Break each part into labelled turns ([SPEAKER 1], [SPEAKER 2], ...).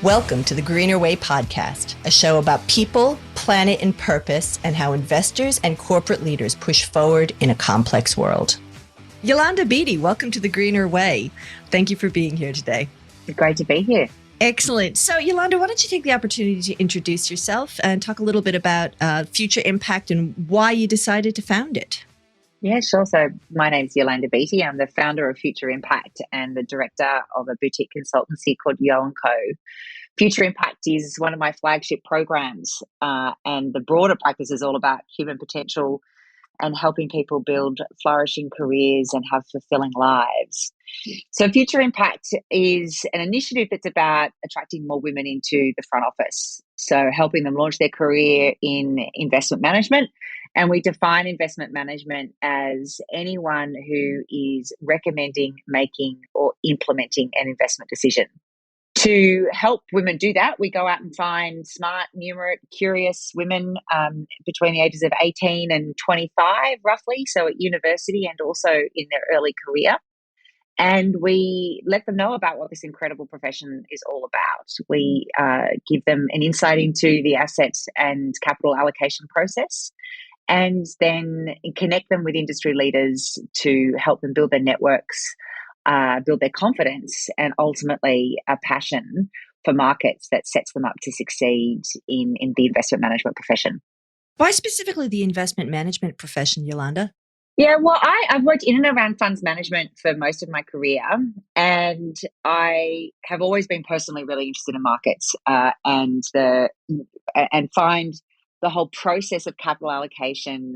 [SPEAKER 1] Welcome to the Greener Way podcast, a show about people, planet, and purpose, and how investors and corporate leaders push forward in a complex world. Yolanda Beattie, welcome to the Greener Way. Thank you for being here today.
[SPEAKER 2] It's great to be here.
[SPEAKER 1] Excellent. So, Yolanda, why don't you take the opportunity to introduce yourself and talk a little bit about Future Impact and why you decided to found it?
[SPEAKER 2] Yeah, sure. So my name's Yolanda Beattie. I'm the founder of Future Impact and the director of a boutique consultancy called Yo & Co. Future Impact is one of my flagship programs, and the broader practice is all about human potential and helping people build flourishing careers and have fulfilling lives. So Future Impact is an initiative that's about attracting more women into the front office, so helping them launch their career in investment management. And we define investment management as anyone who is recommending, making, or implementing an investment decision. To help women do that, we go out and find smart, numerate, curious women between the ages of 18 and 25, roughly, so at university and also in their early career. And we let them know about what this incredible profession is all about. We give them an insight into the assets and capital allocation process, and then connect them with industry leaders to help them build their networks, build their confidence, and ultimately a passion for markets that sets them up to succeed in the investment management profession.
[SPEAKER 1] Why specifically the investment management profession, Yolanda?
[SPEAKER 2] Yeah, well, I've worked in and around funds management for most of my career, and I have always been personally really interested in markets and find the whole process of capital allocation,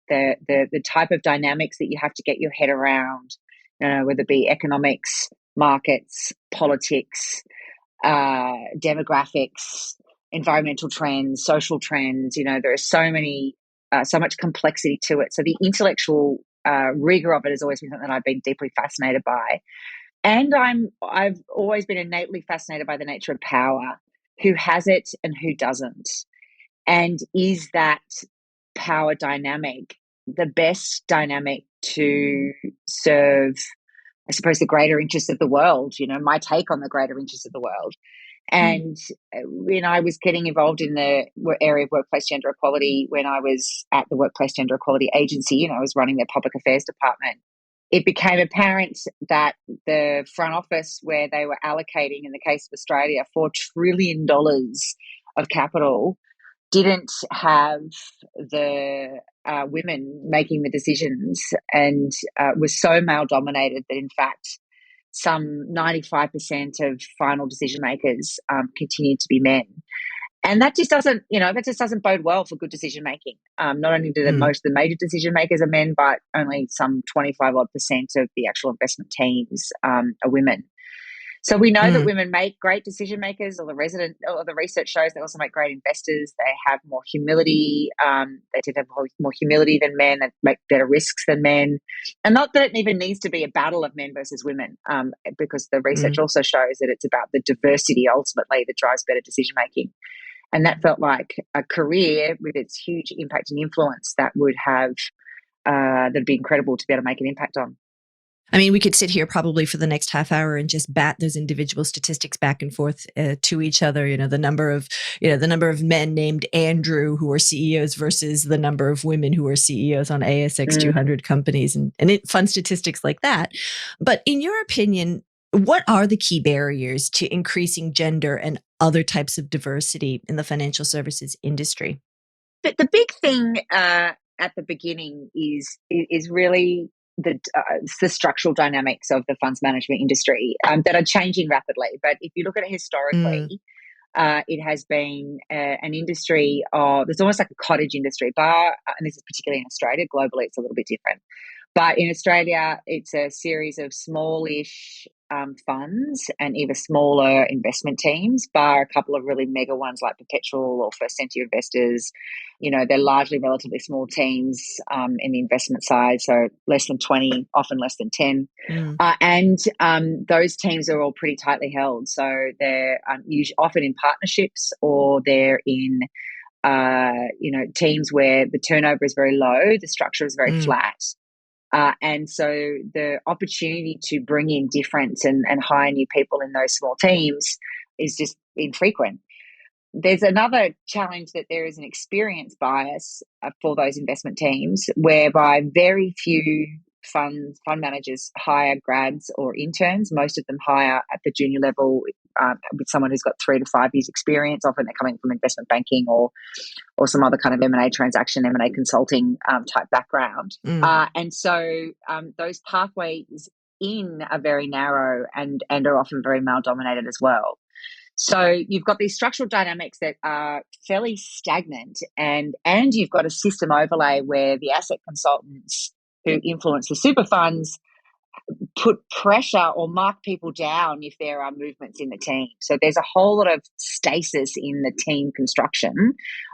[SPEAKER 2] the type of dynamics that you have to get your head around, whether it be economics, markets, politics, demographics, environmental trends, social trends. There are so much complexity to it. So the intellectual rigor of it has always been something that I've been deeply fascinated by. And I've always been innately fascinated by the nature of power, who has it and who doesn't. And is that power dynamic the best dynamic to serve, I suppose, the greater interests of the world, my take on the greater interests of the world. And when I was getting involved in the area of workplace gender equality, when I was at the Workplace Gender Equality Agency and I was running their public affairs department, it became apparent that the front office, where they were allocating, in the case of Australia, $4 trillion of capital, didn't have the women making the decisions, and was so male dominated that in fact some 95% of final decision makers continued to be men. And that just doesn't bode well for good decision making. Not only do most of the major decision makers are men, but only some 25% of the actual investment teams are women. So we know that women make great decision makers, or the research shows they also make great investors. They have more humility. They tend to have more humility than men. They make better risks than men. And not that it even needs to be a battle of men versus women, because the research also shows that it's about the diversity ultimately that drives better decision making. And that felt like a career with its huge impact and influence that would have that'd be incredible to be able to make an impact on.
[SPEAKER 1] I mean, we could sit here probably for the next half hour and just bat those individual statistics back and forth to each other. The number of men named Andrew who are CEOs versus the number of women who are CEOs on ASX 200 companies, and fun statistics like that. But in your opinion, what are the key barriers to increasing gender and other types of diversity in the financial services industry?
[SPEAKER 2] But the big thing at the beginning is really the structural dynamics of the funds management industry that are changing rapidly. But if you look at it historically, it has been an industry there's almost like a cottage industry, and this is particularly in Australia. Globally, it's a little bit different. But in Australia, it's a series of smallish funds and even smaller investment teams, bar a couple of really mega ones like Perpetual or First Sentier Investors. They're largely relatively small teams in the investment side, so less than 20, often less than 10. And those teams are all pretty tightly held. So they're often in partnerships, or they're in teams where the turnover is very low, the structure is very flat. And so the opportunity to bring in difference and hire new people in those small teams is just infrequent. There's another challenge that there is an experience bias for those investment teams, whereby very few fund managers hire grads or interns. Most of them hire at the junior level with someone who's got 3 to 5 years experience. Often they're coming from investment banking or some other kind of M&A transaction, M&A consulting type background. And so those pathways in are very narrow and are often very male dominated as well. So you've got these structural dynamics that are fairly stagnant, and you've got a system overlay where the asset consultants who influence the super funds put pressure or mark people down if there are movements in the team. So there's a whole lot of stasis in the team construction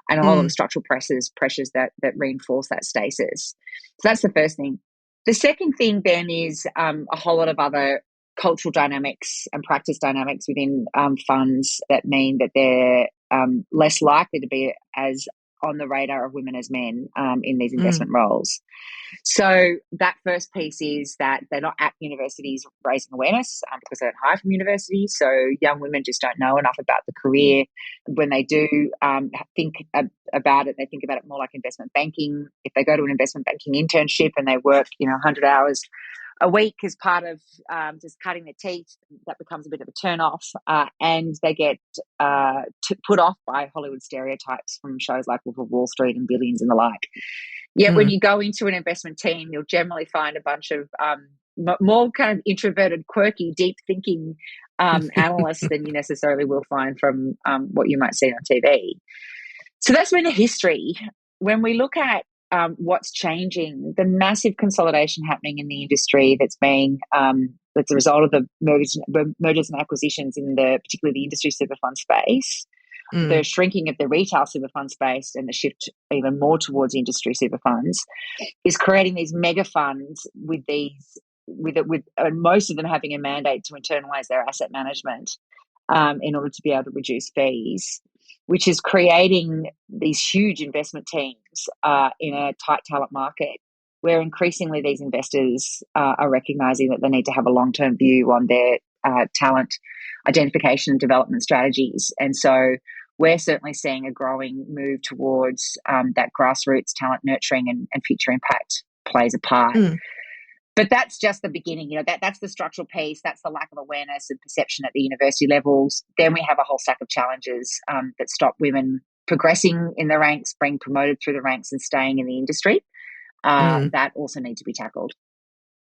[SPEAKER 2] and a whole lot of structural pressures that reinforce that stasis. So that's the first thing. The second thing then is a whole lot of other cultural dynamics and practice dynamics within funds that mean that they're less likely to be as on the radar of women as men in these investment roles. So that first piece is that they're not at universities raising awareness because they don't hire from universities. So young women just don't know enough about the career. When they do think about it, they think about it more like investment banking. If they go to an investment banking internship and they work, 100 hours a week as part of just cutting their teeth, that becomes a bit of a turn off, and they get put off by Hollywood stereotypes from shows like Wolf of Wall Street and Billions and the like. Yet when you go into an investment team, you'll generally find a bunch of more kind of introverted, quirky, deep thinking analysts than you necessarily will find from what you might see on TV. So that's been the history. When we look at what's changing, the massive consolidation happening in the industry that's a result of the mergers and acquisitions in particularly the industry super fund space, the shrinking of the retail super fund space and the shift even more towards industry super funds is creating these mega funds with most of them having a mandate to internalize their asset management in order to be able to reduce fees, which is creating these huge investment teams in a tight talent market where increasingly these investors are recognizing that they need to have a long-term view on their talent identification and development strategies. And so we're certainly seeing a growing move towards that grassroots talent nurturing and future impact plays a part. But that's just the beginning. That's the structural piece. That's the lack of awareness and perception at the university levels. Then we have a whole stack of challenges that stop women progressing in the ranks, being promoted through the ranks and staying in the industry. That also need to be tackled.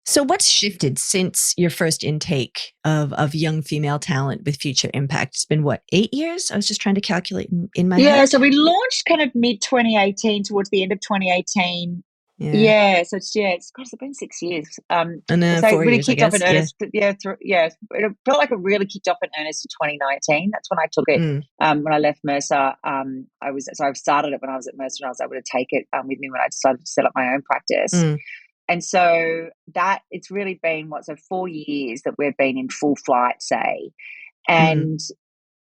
[SPEAKER 1] So what's shifted since your first intake of young female talent with future impact? It's been, 8 years? I was just trying to calculate in my head.
[SPEAKER 2] Yeah, so we launched kind of mid-2018, towards the end of 2018. Yeah, so it's been 6 years.
[SPEAKER 1] And
[SPEAKER 2] so
[SPEAKER 1] 4
[SPEAKER 2] it really
[SPEAKER 1] years,
[SPEAKER 2] kicked off in earnest. It felt like it really kicked off in earnest in 2019. That's when I took it. When I left Mercer, I started it when I was at Mercer, and I was able to take it with me when I decided to set up my own practice. And so that it's really been 4 years that we've been in full flight, say, and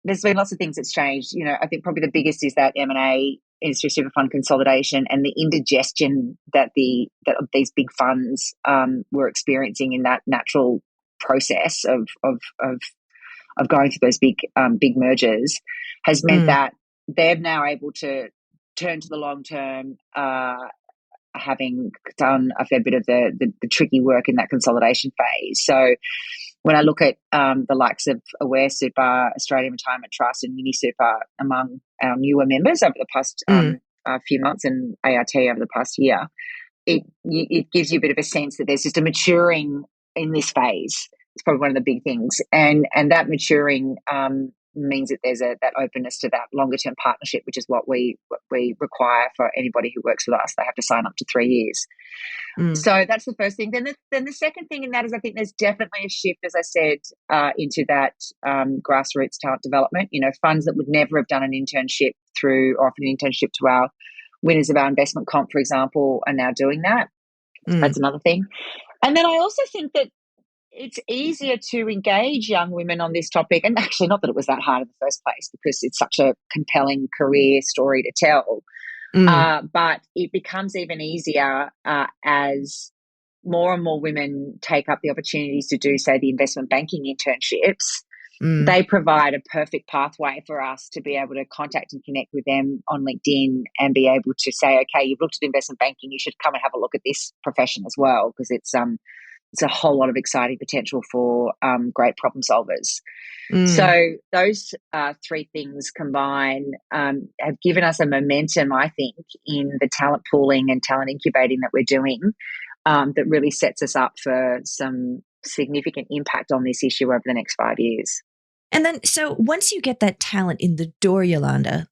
[SPEAKER 2] there's been lots of things that's changed. I think probably the biggest is that M&A industry super fund consolidation and the indigestion that these big funds were experiencing in that natural process of going through those big mergers has meant that they're now able to turn to the long term, having done a fair bit of the tricky work in that consolidation phase. So when I look at the likes of Aware Super, Australian Retirement Trust and UniSuper among our newer members over the past few months, and ART over the past year, it gives you a bit of a sense that there's just a maturing in this phase. It's probably one of the big things. And that maturing means that there's that openness to that longer term partnership, which is what we require for anybody who works with us. They have to sign up to 3 years. So that's the first thing. Then the second thing in that is I think there's definitely a shift, as I said, into that grassroots talent development. Funds that would never have done an internship or offered an internship to our winners of our investment comp, for example, are now doing that. That's another thing. And then I also think that it's easier to engage young women on this topic, and actually not that it was that hard in the first place because it's such a compelling career story to tell, but it becomes even easier as more and more women take up the opportunities to do, say, the investment banking internships
[SPEAKER 1] Mm,
[SPEAKER 2] they provide a perfect pathway for us to be able to contact and connect with them on LinkedIn and be able to say, okay, you've looked at investment banking, you should come and have a look at this profession as well, because it's a whole lot of exciting potential for great problem solvers.
[SPEAKER 1] mm.
[SPEAKER 2] So those three things combined have given us a momentum, I think, in the talent pooling and talent incubating that we're doing, that really sets us up for some significant impact on this issue over the next 5 years.
[SPEAKER 1] And then, so once you get that talent in the door, Yolanda,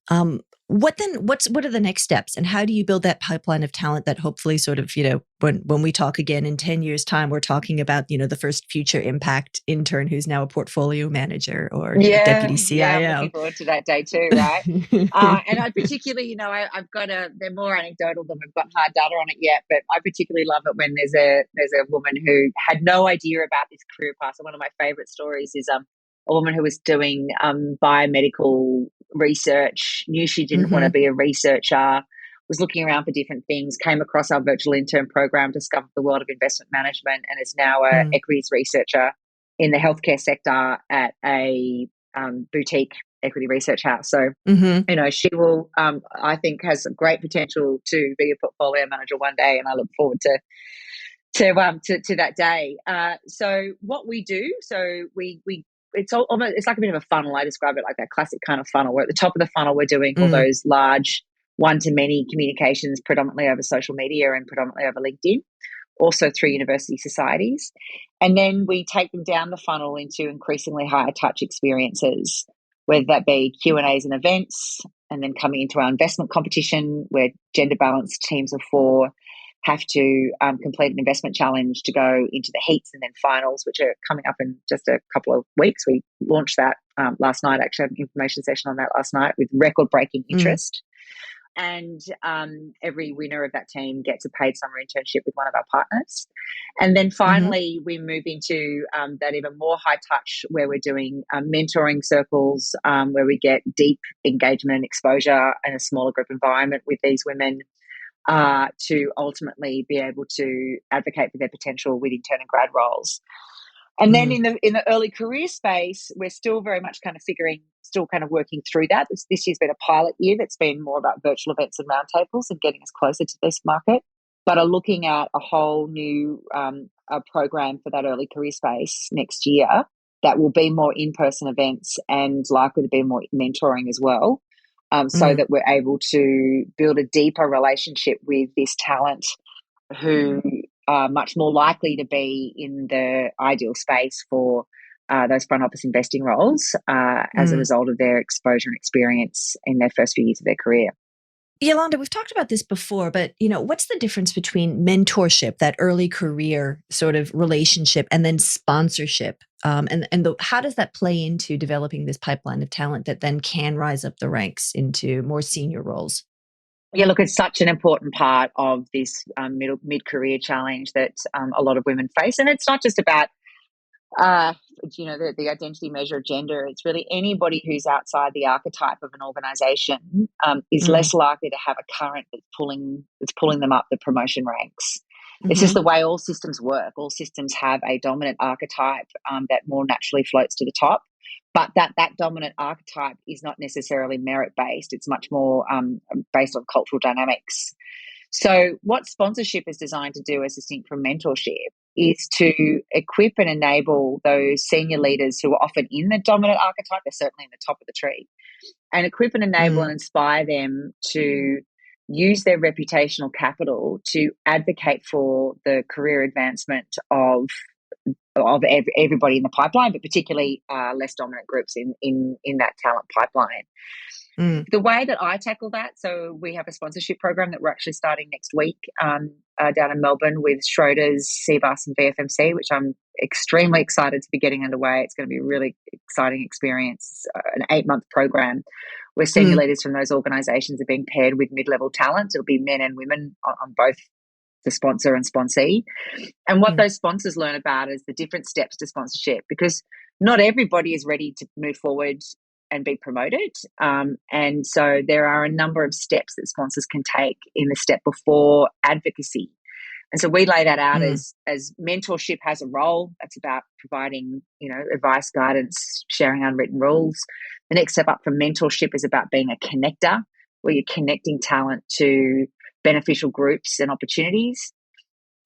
[SPEAKER 1] what are the next steps, and how do you build that pipeline of talent that hopefully sort of, when we talk again in 10 years time, we're talking about, the first future impact intern who's now a portfolio manager or deputy
[SPEAKER 2] Yeah, I'm looking
[SPEAKER 1] CIO.
[SPEAKER 2] forward to that day too, right? And I particularly, I've got they're more anecdotal than we've got hard data on it yet, but I particularly love it when there's a woman who had no idea about this career path. So one of my favorite stories is a woman who was doing biomedical research, knew she didn't want to
[SPEAKER 1] Hmm.
[SPEAKER 2] be a researcher, was looking around for different things, came across our virtual intern program, discovered the world of investment management, and is now a
[SPEAKER 1] Mm,
[SPEAKER 2] equities researcher in the healthcare sector at a boutique equity research house. So,
[SPEAKER 1] hmm.
[SPEAKER 2] she will, I think, has great potential to be a portfolio manager one day, and I look forward to that day. So, what we do, we it's almost, it's like a bit of a funnel. I describe it like that classic kind of funnel. Where at the top of the funnel, we're doing all
[SPEAKER 1] Mm,
[SPEAKER 2] those large one-to-many communications, predominantly over social media and predominantly over LinkedIn, also through university societies. And then we take them down the funnel into increasingly higher touch experiences, whether that be Q&As and events, and then coming into our investment competition where gender balanced teams of four have to complete an investment challenge to go into the heats and then finals, which are coming up in just a couple of weeks. We launched that last night, actually, had an information session on that last night with record breaking
[SPEAKER 1] mm,
[SPEAKER 2] interest. And every winner of that team gets a paid summer internship with one of our partners. And then
[SPEAKER 1] hmm.
[SPEAKER 2] finally, we move into that even more high touch where we're doing mentoring circles, where we get deep engagement and exposure in a smaller group environment with these women, to ultimately be able to advocate for their potential with intern and grad roles. And then
[SPEAKER 1] Mm,
[SPEAKER 2] in the early career space, we're still very much still kind of working through that. This year's been a pilot year that's been more about virtual events and roundtables and getting us closer to this market, but are looking at a whole new program for that early career space next year that will be more in-person events and likely to be more mentoring as well, so
[SPEAKER 1] mm,
[SPEAKER 2] that we're able to build a deeper relationship with this talent who are much more likely to be in the ideal space for those front office investing roles, as a
[SPEAKER 1] mm.
[SPEAKER 2] result of their exposure and experience in their first few years of their career.
[SPEAKER 1] Yolanda, we've talked about this before, but what's the difference between mentorship, that early career sort of relationship, and then sponsorship? How does that play into developing this pipeline of talent that then can rise up the ranks into more senior roles?
[SPEAKER 2] Yeah, look, it's such an important part of this mid career challenge that a lot of women face, and it's not just about uh, the identity measure of gender. It's really anybody who's outside the archetype of an organisation is
[SPEAKER 1] Mm,
[SPEAKER 2] less likely to have a current that's pulling them up the promotion ranks. It's just
[SPEAKER 1] hmm.
[SPEAKER 2] the way all systems work. All systems have a dominant archetype that more naturally floats to the top, but that dominant archetype is not necessarily merit based. It's much more based on cultural dynamics. So, what sponsorship is designed to do, as distinct from mentorship, is to equip and enable those senior leaders who are often in the dominant archetype, they're certainly in the top of the tree, and equip and enable and
[SPEAKER 1] Mm,
[SPEAKER 2] inspire them to use their reputational capital to advocate for the career advancement of everybody in the pipeline, but particularly less dominant groups in that talent pipeline.
[SPEAKER 1] mm,
[SPEAKER 2] The way that I tackle that, so we have a sponsorship program that we're actually starting next week, down in Melbourne with Schroders, CBUS, and VFMC, which I'm extremely excited to be getting underway. It's going to be a really exciting experience, an 8-month program where senior
[SPEAKER 1] mm,
[SPEAKER 2] leaders from those organisations are being paired with mid-level talent. It'll be men and women on both the sponsor and sponsee. And what
[SPEAKER 1] mm,
[SPEAKER 2] those sponsors learn about is the different steps to sponsorship, because not everybody is ready to move forward and be promoted. And so there are a number of steps that sponsors can take in the step before advocacy. And so we lay that out
[SPEAKER 1] Mm,
[SPEAKER 2] as mentorship has a role. That's about providing, advice, guidance, sharing unwritten rules. The next step up from mentorship is about being a connector, where you're connecting talent to beneficial groups and opportunities.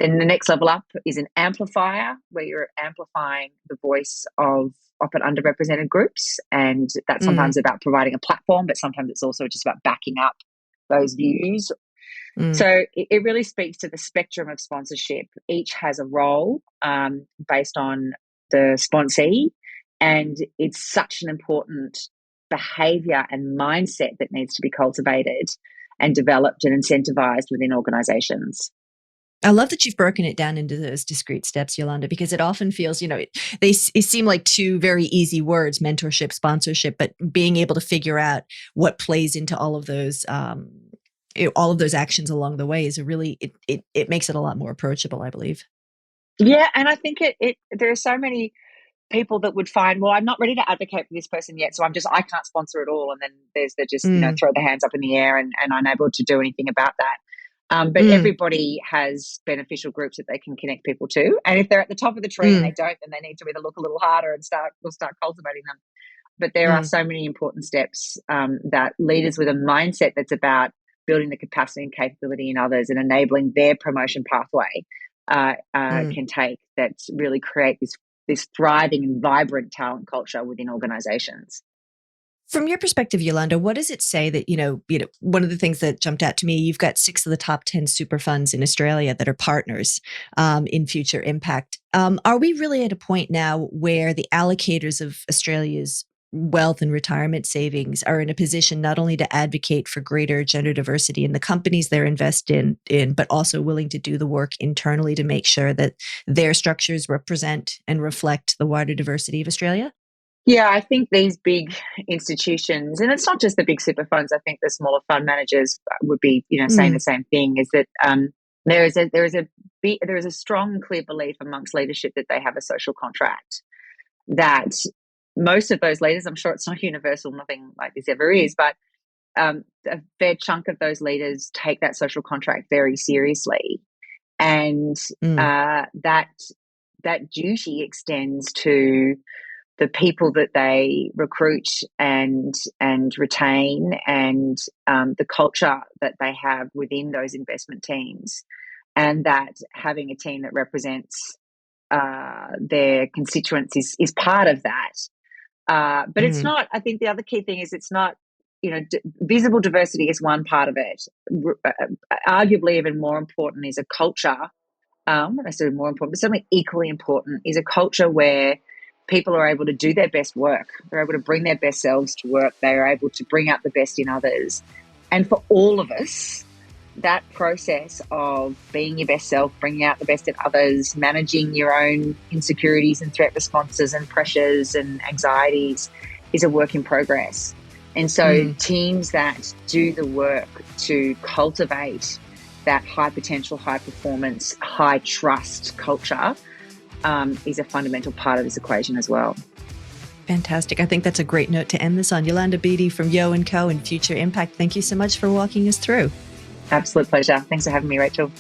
[SPEAKER 2] Then the next level up is an amplifier, where you're amplifying the voice of often underrepresented groups. And that's
[SPEAKER 1] mm,
[SPEAKER 2] sometimes about providing a platform, but sometimes it's also just about backing up those views.
[SPEAKER 1] mm.
[SPEAKER 2] So it really speaks to the spectrum of sponsorship. Each has a role based on the sponsee, and it's such an important behaviour and mindset that needs to be cultivated and developed and incentivized within organisations.
[SPEAKER 1] I love that you've broken it down into those discrete steps, Yolanda, because it often feels, they seem like two very easy words, mentorship, sponsorship, but being able to figure out what plays into all of those actions along the way is it makes it a lot more approachable, I believe.
[SPEAKER 2] Yeah, and I think there are so many people that would find, well, I'm not ready to advocate for this person yet, so I can't sponsor at all. And then there's the just,
[SPEAKER 1] Mm,
[SPEAKER 2] throw the hands up in the air and unable to do anything about that. But
[SPEAKER 1] mm,
[SPEAKER 2] everybody has beneficial groups that they can connect people to. And if they're at the top of the tree and they
[SPEAKER 1] mm,
[SPEAKER 2] don't, then they need to either look a little harder and we'll start cultivating them. But there are
[SPEAKER 1] mm,
[SPEAKER 2] so many important steps that leaders with a mindset that's about building the capacity and capability in others and enabling their promotion pathway
[SPEAKER 1] mm.
[SPEAKER 2] can take, that really create this thriving and vibrant talent culture within organizations.
[SPEAKER 1] From your perspective, Yolanda, what does it say that, one of the things that jumped out to me, you've got 6 of the top 10 super funds in Australia that are partners in Future Impact. Are we really at a point now where the allocators of Australia's wealth and retirement savings are in a position not only to advocate for greater gender diversity in the companies they're invested in, but also willing to do the work internally to make sure that their structures represent and reflect the wider diversity of Australia?
[SPEAKER 2] Yeah, I think these big institutions, and it's not just the big super funds. I think the smaller fund managers would be, saying the
[SPEAKER 1] Mm,
[SPEAKER 2] same thing. Is that there is a strong and clear belief amongst leadership that they have a social contract. That most of those leaders, I'm sure it's not universal, nothing like this ever is, but a fair chunk of those leaders take that social contract very seriously, and
[SPEAKER 1] mm,
[SPEAKER 2] that duty extends to the people that they recruit and retain, and the culture that they have within those investment teams, and that having a team that represents their constituents is part of that. But it's
[SPEAKER 1] mm,
[SPEAKER 2] not. I think the other key thing is it's not. Visible diversity is one part of it. Arguably, even more important is a culture, not necessarily more important, but certainly equally important, is a culture where people are able to do their best work. They're able to bring their best selves to work. They are able to bring out the best in others. And for all of us, that process of being your best self, bringing out the best in others, managing your own insecurities and threat responses and pressures and anxieties is a work in progress. And so
[SPEAKER 1] mm.
[SPEAKER 2] teams that do the work to cultivate that high potential, high performance, high trust culture is a fundamental part of this equation as well.
[SPEAKER 1] Fantastic. I think that's a great note to end this on. Yolanda Beattie from Yo & Co. and Future Impact, thank you so much for walking us through.
[SPEAKER 2] Absolute pleasure. Thanks for having me, Rachel.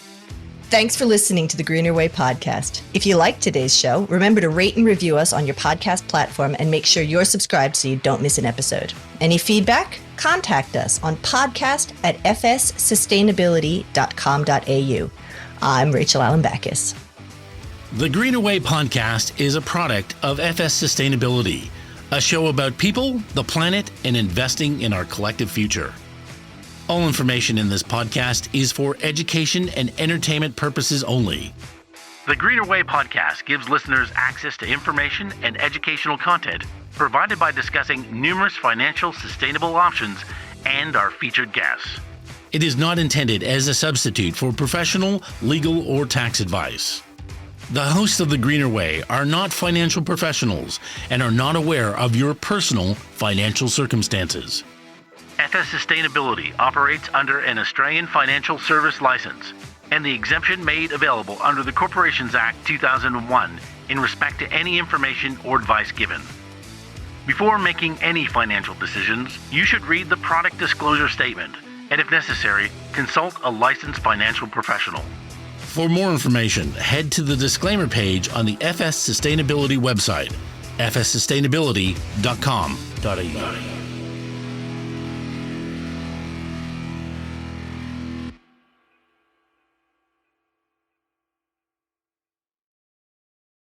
[SPEAKER 1] Thanks for listening to the Greener Way podcast. If you liked today's show, remember to rate and review us on your podcast platform and make sure you're subscribed so you don't miss an episode. Any feedback? Contact us on podcast@fssustainability.com.au. I'm Rachel Allen-Backus.
[SPEAKER 3] The Greener Way podcast is a product of FS Sustainability, a show about people, the planet, and investing in our collective future. All information in this podcast is for education and entertainment purposes only. The Greener Way podcast gives listeners access to information and educational content provided by discussing numerous financial sustainable options and our featured guests. It is not intended as a substitute for professional, legal, or tax advice. The hosts of The Greener Way are not financial professionals and are not aware of your personal financial circumstances. FS Sustainability operates under an Australian Financial Service License and the exemption made available under the Corporations Act 2001 in respect to any information or advice given. Before making any financial decisions, you should read the product disclosure statement and, if necessary, consult a licensed financial professional. For more information, head to the disclaimer page on the FS Sustainability website, fssustainability.com.au.